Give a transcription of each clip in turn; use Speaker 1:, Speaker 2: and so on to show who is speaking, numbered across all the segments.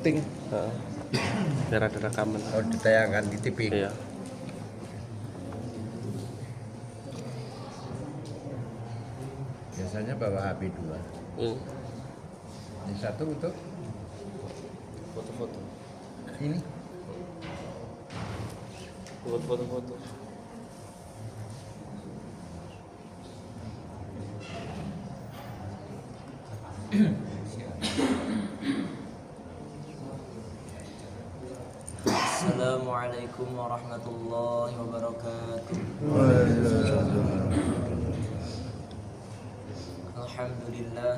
Speaker 1: syuting.
Speaker 2: Biar ada rekaman.
Speaker 1: Oh, ditayangkan di TV.
Speaker 2: Iya.
Speaker 1: Biasanya bawa HP 2. Ini satu untuk
Speaker 2: Foto-foto.
Speaker 1: ini.
Speaker 2: Buat foto-foto.
Speaker 3: Assalamualaikum warahmatullahi wabarakatuh. Alhamdulillah.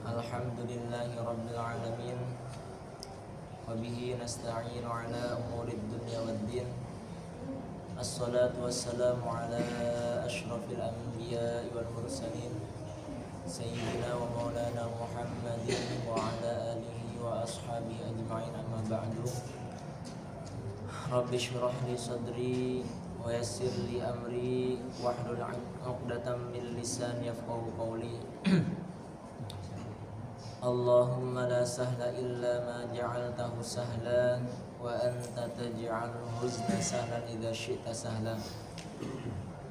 Speaker 3: Alhamdulillahi rabbil alamin. Wabihi nasta'inu ala umurid dunya waddin. Assalatu wassalamu ala ashrafil anbiya wal mursalin Sayyidina wa maulana Muhammadin wa ala alihi wa ashabihi ajma'in, amma ba'du. Rabbi shrah li sadri wa yassir li amri wahlul 'uqdatam min lisani yafqahu qawli. Allahumma la sahla illa ma ja'altahu sahlan wa anta taj'alul huzna sahlan idza syi'ta sahlan.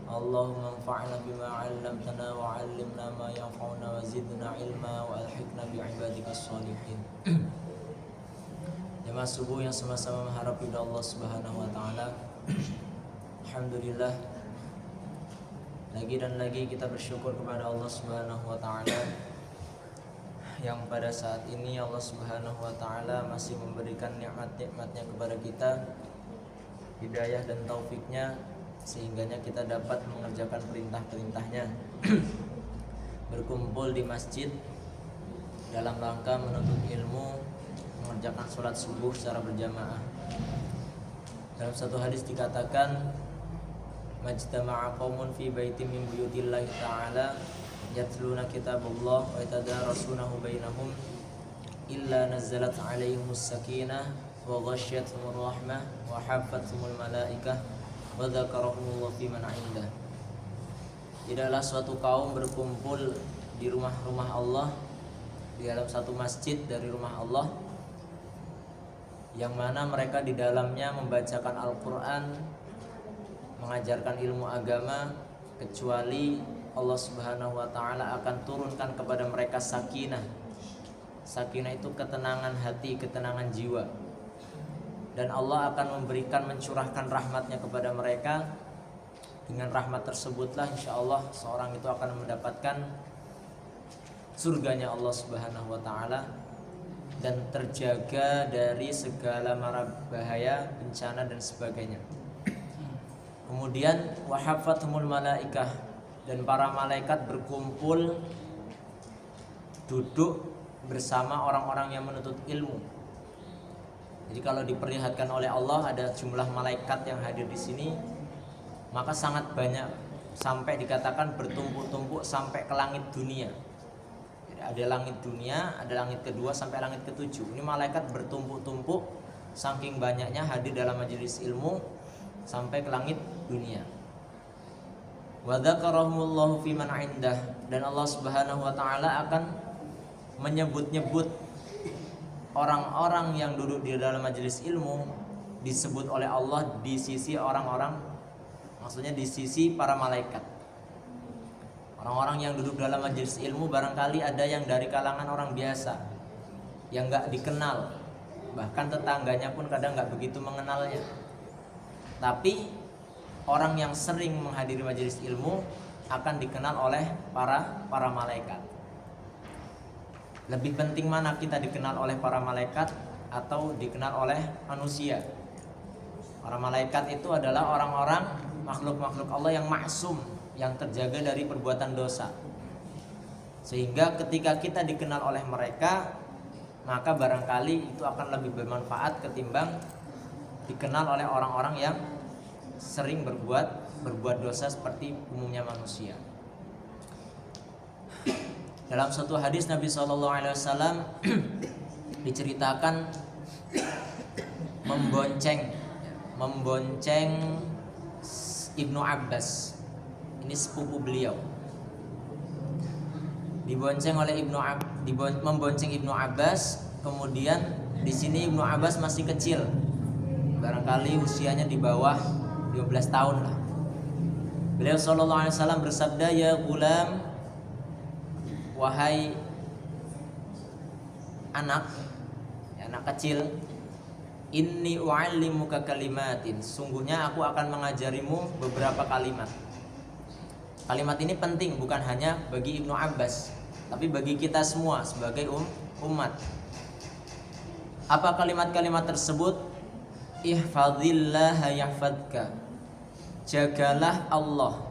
Speaker 3: Allahumma anfa'na bima 'allamtana wa 'allimna ma yanfa'una wa zidna ilma wa alhiqna bi ibadikas shalihin. Jemaah subuh yang sama-sama mengharap ridha Allah Subhanahu wa taala. Alhamdulillah, lagi dan lagi kita bersyukur kepada Allah Subhanahu wa taala yang pada saat ini Allah Subhanahu wa taala masih memberikan nikmat-nikmatnya kepada kita, hidayah dan taufiknya, sehingganya kita dapat mengerjakan perintah-perintahnya, berkumpul di masjid dalam rangka menuntut ilmu, mengerjakan sholat subuh secara berjamaah. Dalam satu hadis dikatakan, majtama'a qaumun fi baitin min buyutillahi ta'ala yatluna kitabullah wa yatadarasunahu bainahum illa nazzalat 'alaihimus sakinah wa ghasyiyatuhumur rahmah wa hafathumul malaikah wa dzakarahumullahu fi man 'indah. Tidaklah suatu kaum berkumpul di rumah-rumah Allah, di dalam satu masjid dari rumah Allah, yang mana mereka di dalamnya membacakan Al-Quran, mengajarkan ilmu agama, kecuali Allah Subhanahu wa ta'ala akan turunkan kepada mereka sakinah. Sakinah itu ketenangan hati, ketenangan jiwa. Dan Allah akan memberikan, mencurahkan rahmatnya kepada mereka. Dengan rahmat tersebutlah insya Allah seorang itu akan mendapatkan surganya Allah Subhanahu wa ta'ala dan terjaga dari segala mara bahaya, bencana dan sebagainya. Kemudian wahafathumul malaikah, dan para malaikat berkumpul duduk bersama orang-orang yang menuntut ilmu. Jadi kalau diperlihatkan oleh Allah ada jumlah malaikat yang hadir di sini, maka sangat banyak, sampai dikatakan bertumpuk-tumpuk sampai ke langit dunia. Jadi ada langit dunia, ada langit kedua sampai langit ketujuh. Ini malaikat bertumpuk-tumpuk saking banyaknya hadir dalam majelis ilmu sampai ke langit dunia. Wa dzakarahumullahu fi man 'indah, dan Allah Subhanahu wa taala akan menyebut-nyebut orang-orang yang duduk di dalam majelis ilmu, disebut oleh Allah di sisi orang-orang, maksudnya di sisi para malaikat. Orang-orang yang duduk dalam majelis ilmu barangkali ada yang dari kalangan orang biasa yang enggak dikenal, bahkan tetangganya pun kadang enggak begitu mengenalnya. Tapi orang yang sering menghadiri majelis ilmu akan dikenal oleh para malaikat. Lebih penting mana kita dikenal oleh para malaikat atau dikenal oleh manusia? Para malaikat itu adalah orang-orang makhluk-makhluk Allah yang maksum, yang terjaga dari perbuatan dosa. Sehingga ketika kita dikenal oleh mereka, maka barangkali itu akan lebih bermanfaat ketimbang dikenal oleh orang-orang yang sering berbuat dosa seperti umumnya manusia. Dalam suatu hadis Nabi SAW diceritakan membonceng Ibnu Abbas. Ini sepupu beliau. Membonceng Ibnu Abbas Kemudian di sini Ibnu Abbas masih kecil, barangkali usianya di bawah 15 tahun lah. Beliau sallallahu alaihi wasallam bersabda, "Ya gulam, wahai anak kecil, inni u'allimuka kalimatin, sungguhnya aku akan mengajarimu beberapa kalimat." Kalimat ini penting bukan hanya bagi Ibnu Abbas, tapi bagi kita semua sebagai umat. Apa kalimat-kalimat tersebut? Ihfazillaha yahfadka, jagalah Allah,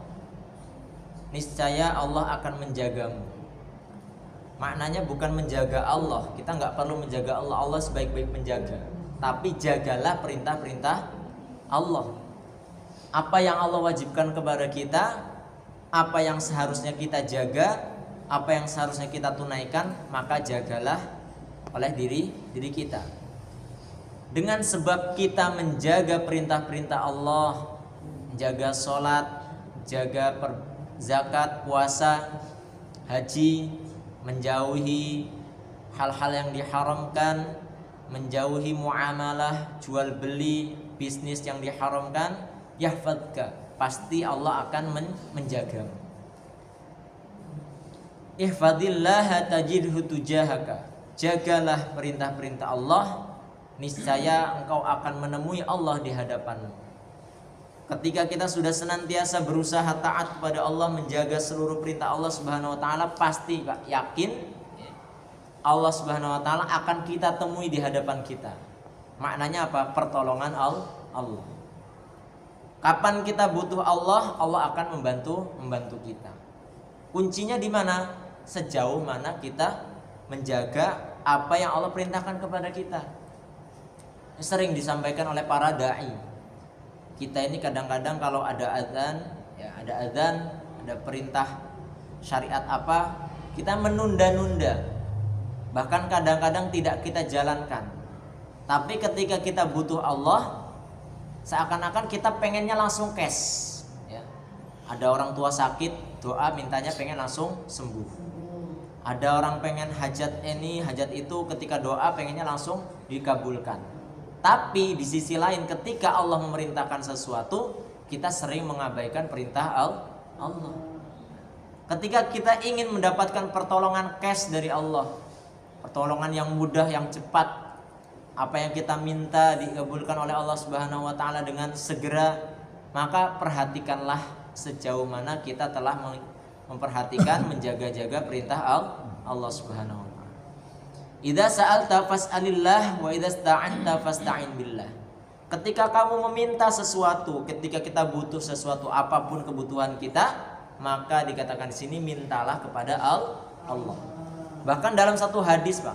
Speaker 3: niscaya Allah akan menjagamu. Maknanya bukan menjaga Allah, kita nggak perlu menjaga Allah, Allah sebaik-baik menjaga. Tapi jagalah perintah-perintah Allah. Apa yang Allah wajibkan kepada kita, apa yang seharusnya kita jaga, apa yang seharusnya kita tunaikan, maka jagalah oleh diri kita. Dengan sebab kita menjaga perintah-perintah Allah, jaga sholat, jaga zakat, puasa, haji, menjauhi hal-hal yang diharamkan, menjauhi muamalah, jual beli, bisnis yang diharamkan, yahfadka, pasti Allah akan menjagamu. Ihfadillaha tajidhu tujahaka, jagalah perintah-perintah Allah, niscaya engkau akan menemui Allah di hadapanmu. Ketika kita sudah senantiasa berusaha taat kepada Allah, menjaga seluruh perintah Allah Subhanahu wa taala, pasti yakin Allah Subhanahu wa taala akan kita temui di hadapan kita. Maknanya apa? Pertolongan Allah. Kapan kita butuh Allah, Allah akan membantu kita. Kuncinya di mana? Sejauh mana kita menjaga apa yang Allah perintahkan kepada kita. Sering disampaikan oleh para dai. Kita ini kadang-kadang kalau ada azan, ada perintah syariat apa, kita menunda-nunda. Bahkan kadang-kadang tidak kita jalankan. Tapi ketika kita butuh Allah, seakan-akan kita pengennya langsung cash. Ya. Ada orang tua sakit, doa mintanya pengen langsung sembuh. Ada orang pengen hajat ini, hajat itu, ketika doa pengennya langsung dikabulkan. Tapi di sisi lain ketika Allah memerintahkan sesuatu, kita sering mengabaikan perintah Allah. Ketika kita ingin mendapatkan pertolongan cash dari Allah, pertolongan yang mudah, yang cepat, apa yang kita minta dikabulkan oleh Allah Subhanahu wa taala dengan segera, maka perhatikanlah sejauh mana kita telah memperhatikan menjaga-jaga perintah Allah Subhanahu wa taala. Idza sa'alta fas'alillah wa idza sta'anta fasta'in billah. Ketika kamu meminta sesuatu, ketika kita butuh sesuatu, apapun kebutuhan kita, maka dikatakan di sini mintalah kepada Allah. Bahkan dalam satu hadis, Pak,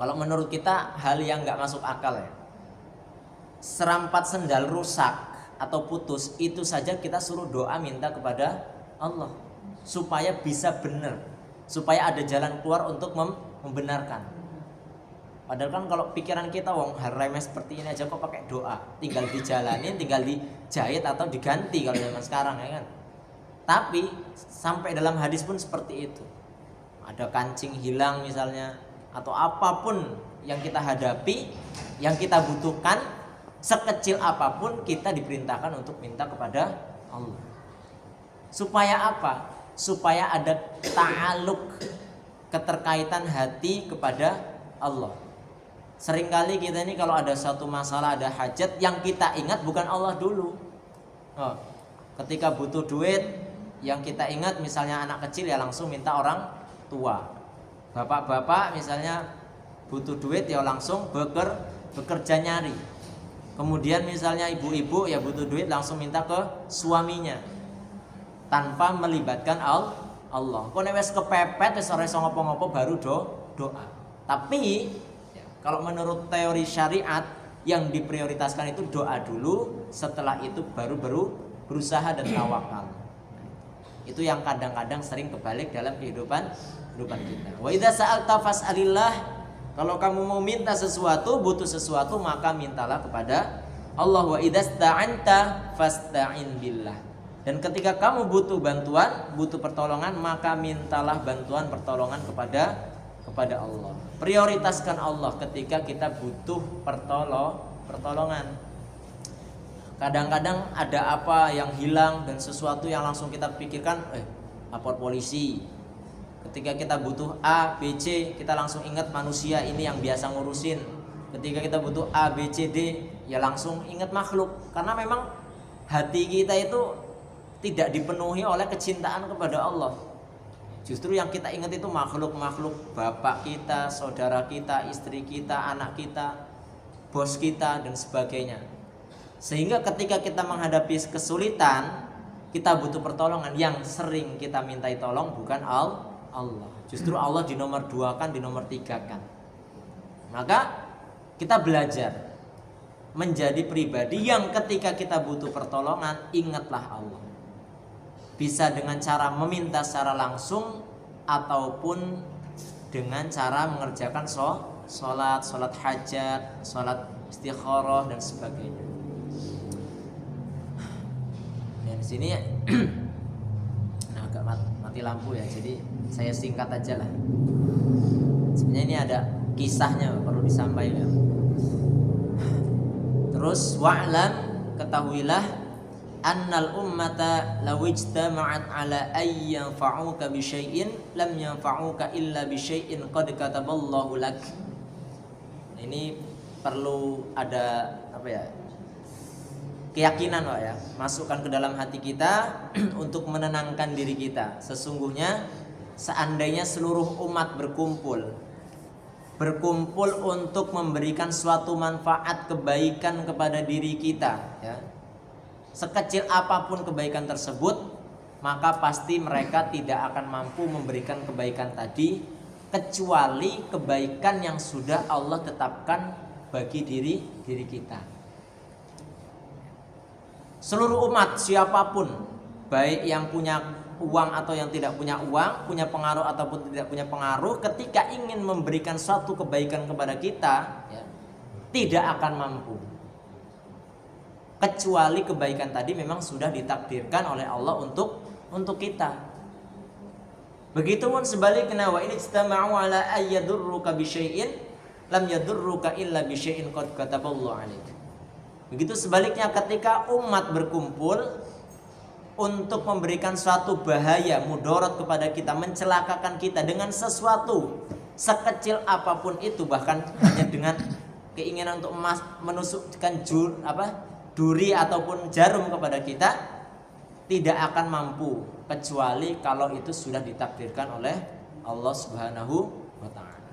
Speaker 3: kalau menurut kita hal yang nggak masuk akal ya, serampat sendal rusak atau putus, itu saja kita suruh doa minta kepada Allah supaya bisa benar, supaya ada jalan keluar untuk membenarkan. Padahal kan kalau pikiran kita hal remeh seperti ini aja kok pakai doa, tinggal dijalanin, tinggal dijahit atau diganti kalau zaman sekarang ya kan. Tapi sampai dalam hadis pun seperti itu. Ada kancing hilang misalnya, atau apapun yang kita hadapi, yang kita butuhkan, sekecil apapun kita diperintahkan untuk minta kepada Allah. Supaya apa? Supaya ada ta'aluk, keterkaitan hati kepada Allah. Seringkali kita ini kalau ada satu masalah, ada hajat, yang kita ingat bukan Allah dulu. Ketika butuh duit, yang kita ingat misalnya anak kecil ya langsung minta orang tua. Bapak-bapak misalnya butuh duit ya langsung bekerja nyari. Kemudian misalnya ibu-ibu ya butuh duit langsung minta ke suaminya, tanpa melibatkan Allah. Kok nek wis kepepet wis ora iso ngopo-ngopo baru doa. Tapi kalau menurut teori syariat yang diprioritaskan itu doa dulu, setelah itu baru berusaha dan tawakal. Itu yang kadang-kadang sering kebalik dalam kehidupan kita. Wa idza sa'alta fas'alillah, kalau kamu mau minta sesuatu, butuh sesuatu, maka mintalah kepada Allah. Wa idza sta'anta fasta'in billah. Dan ketika kamu butuh bantuan, butuh pertolongan, maka mintalah bantuan pertolongan kepada kepada Allah. Prioritaskan Allah ketika kita butuh pertolongan. Kadang-kadang ada apa yang hilang dan sesuatu yang langsung kita pikirkan, lapor polisi. Ketika kita butuh A, B, C, kita langsung ingat manusia ini yang biasa ngurusin. Ketika kita butuh A, B, C, D, ya langsung ingat makhluk. Karena memang hati kita itu tidak dipenuhi oleh kecintaan kepada Allah. Justru yang kita ingat itu makhluk-makhluk, bapak kita, saudara kita, istri kita, anak kita, bos kita, dan sebagainya. Sehingga ketika kita menghadapi kesulitan, kita butuh pertolongan. Yang sering kita mintai tolong bukan Allah. Justru Allah dinomor 2-kan, dinomor 3-kan. Maka kita belajar menjadi pribadi yang ketika kita butuh pertolongan, ingatlah Allah. Bisa dengan cara meminta secara langsung ataupun dengan cara mengerjakan sholat hajat, sholat istikharah dan sebagainya. Dan di sini agak mati lampu ya, jadi saya singkat aja lah. Sebenarnya ini ada kisahnya perlu disampaikan. Terus wa'lam, ketahuilah annal ummata law ijtama'at ala ay yanfa'uka bi syai'in lam yanfa'uka illa bi syai'in qad kataballahu lak. Ini perlu ada keyakinan Pak ya, masukkan ke dalam hati kita untuk menenangkan diri kita. Sesungguhnya seandainya seluruh umat berkumpul untuk memberikan suatu manfaat kebaikan kepada diri kita ya, sekecil apapun kebaikan tersebut, maka pasti mereka tidak akan mampu memberikan kebaikan tadi kecuali kebaikan yang sudah Allah tetapkan bagi diri kita. Seluruh umat siapapun, baik yang punya uang atau yang tidak punya uang, punya pengaruh ataupun tidak punya pengaruh, ketika ingin memberikan suatu kebaikan kepada kita ya, tidak akan mampu kecuali kebaikan tadi memang sudah ditakdirkan oleh Allah untuk kita. Begitupun sebaliknya, wa in istama'u ala ayyadurruka bi syai'in lam yadurruka illa bi syai'in qad kataballahu 'alaik. Begitu sebaliknya, ketika umat berkumpul untuk memberikan suatu bahaya, mudarat kepada kita, mencelakakan kita dengan sesuatu sekecil apapun itu, bahkan hanya dengan keinginan untuk menusukkan duri ataupun jarum kepada kita, tidak akan mampu kecuali kalau itu sudah ditakdirkan oleh Allah Subhanahu wa ta'ala.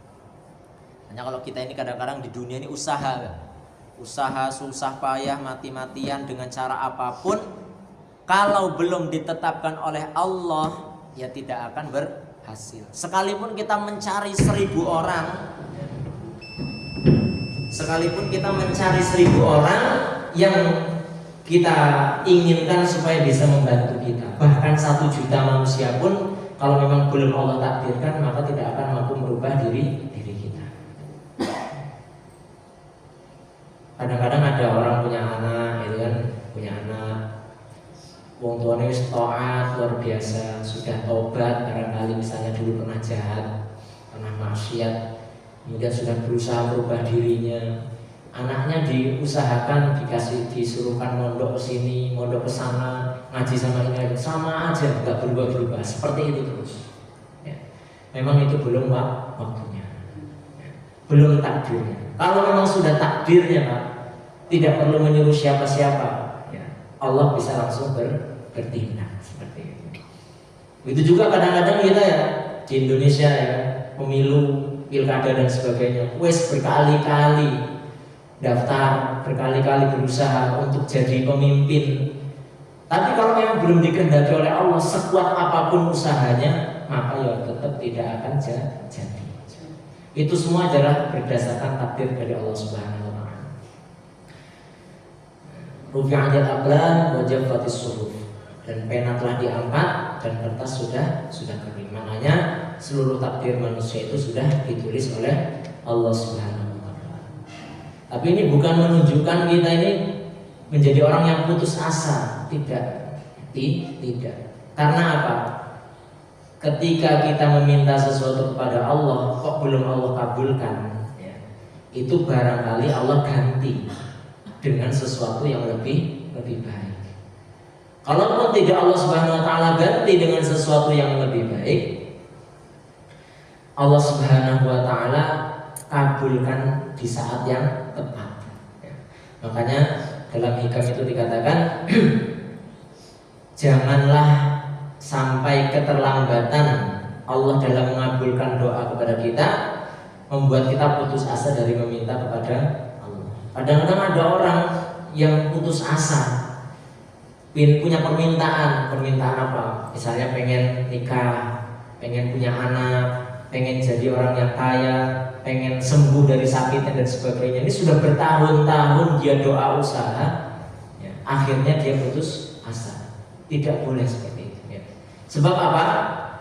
Speaker 3: Hanya kalau kita ini kadang-kadang di dunia ini usaha susah payah mati-matian dengan cara apapun, kalau belum ditetapkan oleh Allah ya tidak akan berhasil. Sekalipun kita mencari 1000 orang, yang kita inginkan supaya bisa membantu kita, bahkan 1 juta manusia pun kalau memang belum Allah takdirkan, maka tidak akan mampu merubah diri kita. Kadang-kadang ada orang punya anak, wong tuane wis taat luar biasa, sudah tobat, barangkali misalnya dulu pernah jahat, pernah maksiat, kemudian sudah berusaha merubah dirinya. Anaknya diusahakan, disuruhkan mondok ke sini, mondok ke sana, ngaji sama ini, sama aja nggak berubah-berubah, seperti itu terus. Ya. Memang itu belum waktunya, belum takdirnya. Kalau memang sudah takdirnya, Pak, tidak perlu menyuruh siapa-siapa. Allah bisa langsung bertindak seperti itu. Itu juga kadang-kadang kita ya di Indonesia ya, pemilu, pilkada dan sebagainya, wes berkali-kali daftar, berkali-kali berusaha untuk jadi pemimpin. Tapi kalau memang belum dikehendaki oleh Allah, sekuat apapun usahanya, maka ya tetap tidak akan jadi. Itu semua adalah berdasarkan takdir dari Allah Subhanahu wa ta'ala. Rufi'atil aqlam wa jaffatis suhuf, dan pena telah diangkat dan kertas sudah kering. Makanya seluruh takdir manusia itu sudah ditulis oleh Allah Subhanahu wa ta'ala. Tapi ini bukan menunjukkan kita ini menjadi orang yang putus asa, tidak. Karena apa? ketika kita meminta sesuatu kepada Allah kok belum Allah kabulkan, ya, itu barangkali Allah ganti dengan sesuatu yang lebih baik. Kalaupun tidak Allah Subhanahu wa taala ganti dengan sesuatu yang lebih baik, Allah Subhanahu wa taala kabulkan di saat yang tepat. Ya. Makanya dalam hikam itu dikatakan janganlah sampai keterlambatan Allah dalam mengabulkan doa kepada kita membuat kita putus asa dari meminta kepada Allah. Kadang-kadang ada orang yang putus asa, punya permintaan apa? Misalnya pengen nikah, pengen punya anak, pengen jadi orang yang kaya, pengen sembuh dari sakitnya dan sebagainya. Ini sudah bertahun-tahun dia doa usaha, ya, akhirnya dia putus asa. Tidak boleh seperti itu. Ya. Sebab apa?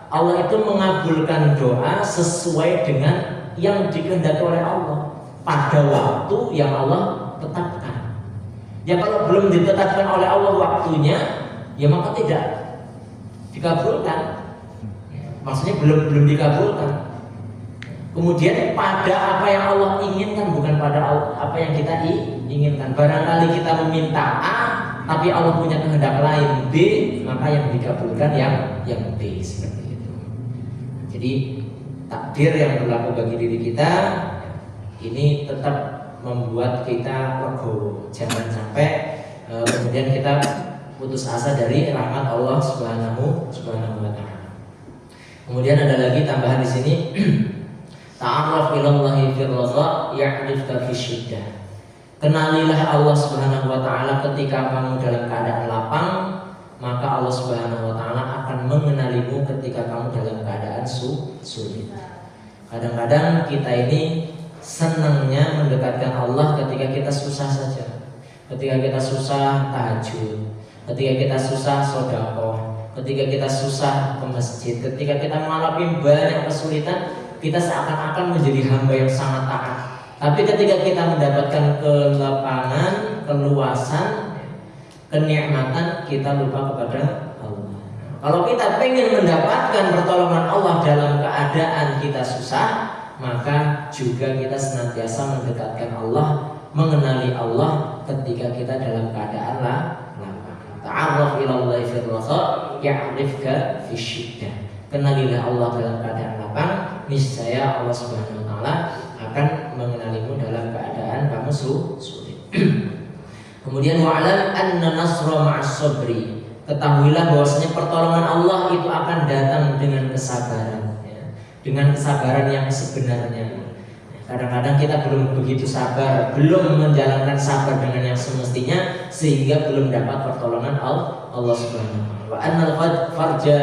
Speaker 3: Allah itu mengabulkan doa sesuai dengan yang dikehendaki oleh Allah pada waktu yang Allah tetapkan. Ya kalau belum ditetapkan oleh Allah waktunya, ya maka tidak dikabulkan. Maksudnya belum dikabulkan. Kemudian pada apa yang Allah inginkan, bukan pada apa yang kita inginkan. Barangkali kita meminta A, tapi Allah punya kehendak lain B, maka yang dikabulkan yang B, seperti itu. Jadi takdir yang berlaku bagi diri kita ini tetap membuat kita legowo. Jangan sampai kemudian kita putus asa dari rahmat Allah Subhanahu wa taala. Kemudian ada lagi tambahan di sini, ta'arraf ilallahi fir raza ya'rifka fi syiddah. Kenalilah Allah Subhanahu wa taala ketika kamu dalam keadaan lapang, maka Allah Subhanahu wa taala akan mengenalimu ketika kamu dalam keadaan sulit. Kadang-kadang kita ini senangnya mendekatkan Allah ketika kita susah saja. Ketika kita susah tahajud, ketika kita susah sedekah, ketika kita susah ke masjid, ketika kita mengalami banyak kesulitan, kita seakan-akan menjadi hamba yang sangat taat. Tapi ketika kita mendapatkan kelapangan, keluasan, kenikmatan, kita lupa kepada Allah. Kalau kita ingin mendapatkan pertolongan Allah dalam keadaan kita susah, maka juga kita senantiasa mendekatkan Allah, mengenali Allah ketika kita dalam keadaan lapang. Ta'arraf ilallahi fir raza ya'rifka fi syiddah. Kenalilah Allah dalam keadaan lapang, niscaya Allah Subhanahu wa taala akan mengenalimu dalam keadaan kamu sulit. Kemudian wa'lam anna nasra ma'as sabri. Ketahuilah bahwasanya pertolongan Allah itu akan datang dengan kesabaran, ya. Dengan kesabaran yang sebenarnya. Kadang-kadang kita belum begitu sabar, belum menjalankan sabar dengan yang semestinya, sehingga belum dapat pertolongan Allah Subhanahu wa taala. Wa annal faraja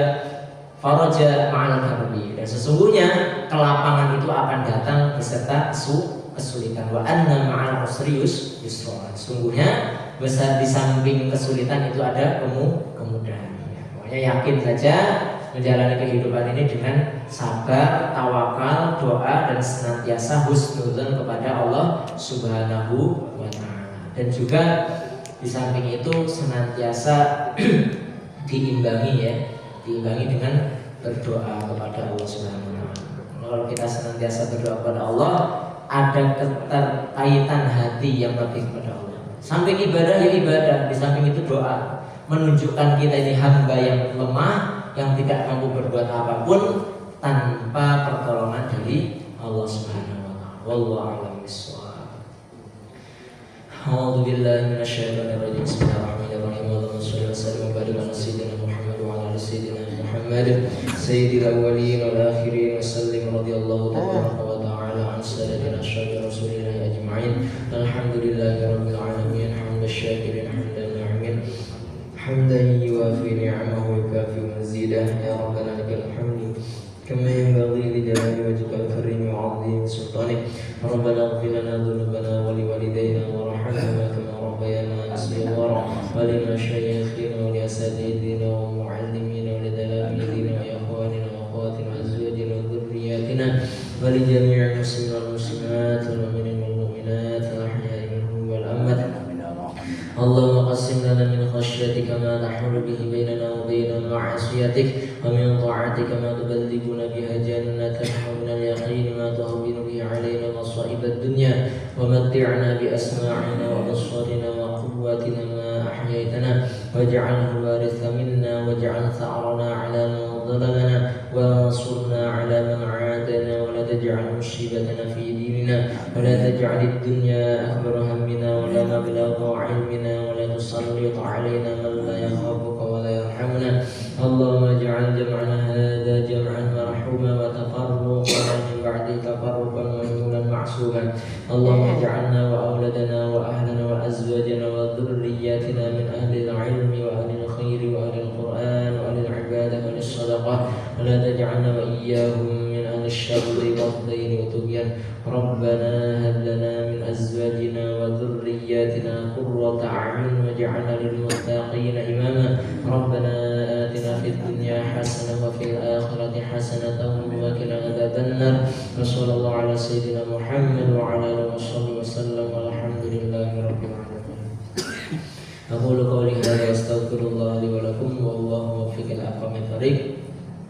Speaker 3: ma'al karbi. Dan sesungguhnya kelapangan itu akan datang beserta kesulitan. Wa anna ma'al usri yusra. Sesungguhnya besar di samping kesulitan itu ada kemudahan. Pokoknya yakin saja menjalani kehidupan ini dengan sabar, tawakal, doa, dan senantiasa husnudzon kepada Allah Subhanahu wa taala. Dan juga di samping itu senantiasa diimbangi dengan berdoa kepada Allah Subhanahu wa taala. Kalau kita senantiasa berdoa kepada Allah, ada keterkaitan hati yang lebih kepada Allah. Samping ibadah ya ibadah, di samping itu doa, menunjukkan kita ini hamba yang lemah, yang tidak mampu berbuat apapun tanpa pertolongan dari Allah Subhanahu wa taala. Wallahu a'lam bishawab. A'udzu billahi minasyaitonir rajim. Bismillahirrahmanirrahim. Allahumma shalli wa sallim wa barik ala sayyidina Muhammad wa ala ali sayyidina Muhammad sayyidil awwalin wal akhirin wa sallim radhiyallahu wa ta'ala an sayyidina ashabi rasulillah ajma'in. Alhamdulillahirabbil alamin. Hamdan syakirin hamdan na'imin. حمدا يوافي نعمه ويكافئ مزيده يا ربنا لك الحمد كما ينبغي لجلال وجهك الكريم وعظيم سلطانك ربنا اغفر لنا ذنوبنا ولوالدينا وارحمهما كما ربيانا صغارا ولمشايخنا ولاساتذتنا ومعلمينا ولتلاميذنا واخواننا واخواتنا وازواجنا وذرياتنا ولجميع المسلمين والمسلمات والمؤمنين والمؤمنات الاحياء منهم والاموات اللهم قسم لنا من خشيتك خشيتك ما تحول به بيننا وبين معصيتك ومن طاعتك ما تبلغنا بها جنتك ومن اليقين ما تهون به علينا مصائب الدنيا ومتعنا بأسماعنا وأبصارنا وقواتنا ما أحييتنا واجعله الوارث منا واجعل ثأرنا على من ظلمنا وانصرنا على من عادنا ولا تجعل مصيبتنا في ديننا ولا تجعل الدنيا أكبر همنا ولا مبلغ علمنا ولا تسلط علينا من لا يخافك ولا يرحمنا اللهم اجعل جمعنا هذا جمعا مرحوما وتفرقنا من بعده تفرقا مشغولا معصوما اللهم اجعلنا وأولادنا وأهلنا وأزواجنا وذرياتنا من أهل العلم وأهل الخير وأهل القرآن وأهل العبادة وأهل الصدقة ولا تجعلنا وإياهم من أهل الشر والضير والطغيان ربنا هب لنا من أزواجنا وذرياتنا قرة أعين واجعلنا للمتقين إماما ربنا آتنا في الدنيا حسنة وفي الآخرة حسنة وقنا عذاب النار وصلى الله على سيدنا محمد وعلى آله وصحبه وسلم والحمد لله رب العالمين. أقول قولي هذا واستغفر الله لي ولكم والله موفق الأقوام الطريق.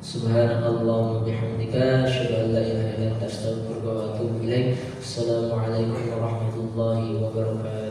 Speaker 3: سبحانك اللهم وبحمدك أشهد أن لا إله إلا أنت أستغفرك وأتوب إليك. السلام عليكم ورحمة الله وبركاته.